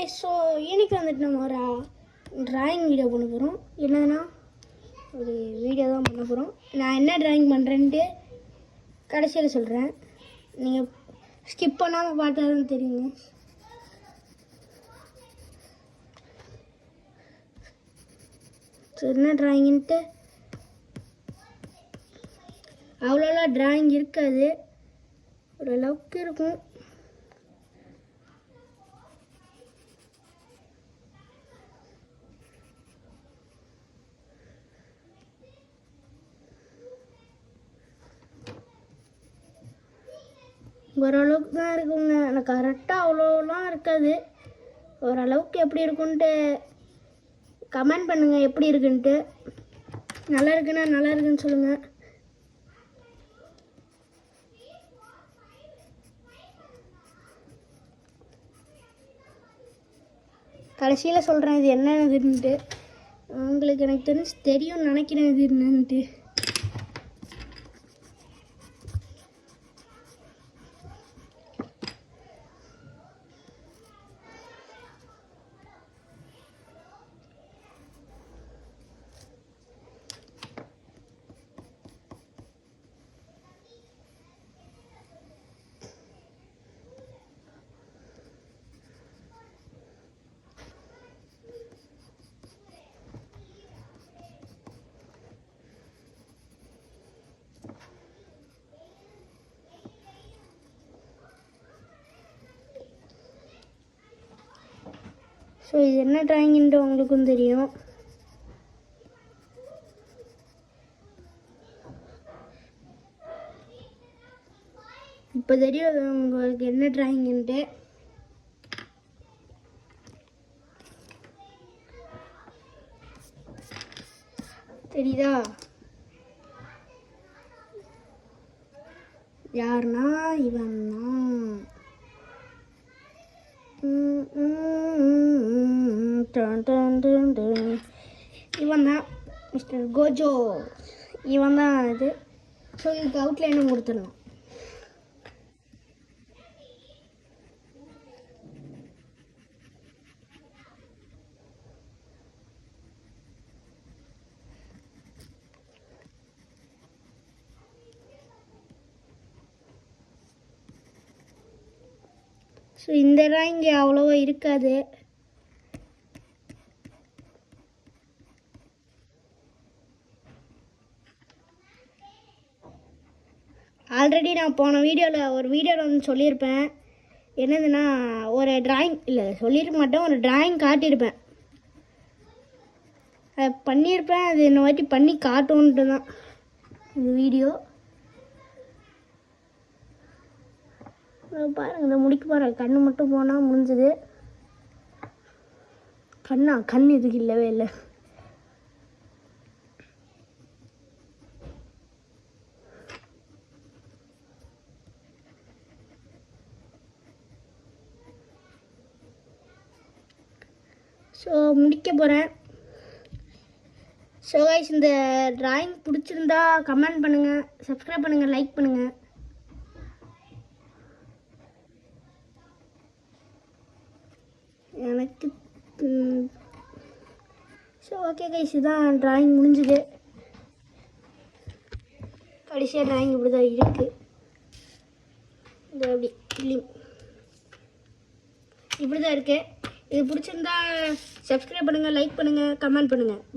So இன்னைக்கு வந்துட்டு நம்ம ஒரு ட்ராயிங் வீடியோ பண்ண போகிறோம். என்னதுன்னா ஒரு வீடியோ தான் பண்ண போகிறோம். நான் என்ன ட்ராயிங் பண்ணுறேன்ட்டு கடைசியில் சொல்கிறேன். நீங்கள் ஸ்கிப் பண்ணாமல் பார்த்தா தான் தெரியுங்க. ஸோ என்ன ட்ராயிங்ன்ட்டு அவ்வளோலாம் ட்ராயிங் இருக்காது, ஓரளவுக்கு இருக்கும். ஓரளவுக்கு தான் இருக்குங்க. எனக்கு கரெக்டாக அவ்வளோலாம் இருக்காது. ஓரளவுக்கு எப்படி இருக்குன்ட்டு கமெண்ட் பண்ணுங்கள், எப்படி இருக்குன்ட்டு. நல்லா இருக்குன்னா நல்லா இருக்குன்னு சொல்லுங்கள். கடைசியில் சொல்கிறேன் இது என்னதுன்ட்டு. உங்களுக்கு எனக்கு தெரியும்னு நினைக்கிறேன் இது என்னன்ட்டு. ஸோ இது என்ன ட்ராயிங்ன்ட்டு உங்களுக்கும் தெரியும். இப்போ தெரியும் உங்களுக்கு என்ன ட்ராயிங்ன்ட்டு. தெரியுதா? யாருன்னா இவன் இவன் தான் மிஸ்டர் கோஜோ. இவன் தான் இது. ஸோ இதுக்கு அவுட்லைனும் கொடுத்துடலாம். ஸோ இந்த ட்ராயிங் அவ்வளோவா இருக்காது. ஆல்ரெடி நான் போன ஒரு வீடியோவில் வந்து சொல்லியிருப்பேன். என்னதுன்னா ஒரு ட்ராயிங் இல்லை சொல்லியிருக்க மாட்டேன், ஒரு ட்ராயிங் காட்டியிருப்பேன். அதை பண்ணியிருப்பேன். அது இந்த வாட்டி பண்ணி காட்டுன்ட்டு தான் இந்த வீடியோ. பாருங்க, இந்த முடிக்க பாருங்க. கண்ணு மட்டும் போனால் முடிஞ்சுது. கண் இதுக்கு இல்லவே இல்லை. ஸோ முடிக்க போகிறேன். ஸோ கைஸ், இந்த ட்ராயிங் பிடிச்சிருந்தா கமெண்ட் பண்ணுங்கள், சப்ஸ்கிரைப் பண்ணுங்கள், லைக் பண்ணுங்கள். எனக்கு ஸோ ஓகே கைஸ், இதுதான் ட்ராயிங் முடிஞ்சுது. கடைசியாக ட்ராயிங் இப்படி தான் இருக்குது. இது அப்படி இப்படி தான் இருக்குது. இது பிடிச்சிருந்தா சப்ஸ்கிரைப் பண்ணுங்கள், லைக் பண்ணுங்கள், கமெண்ட் பண்ணுங்கள்.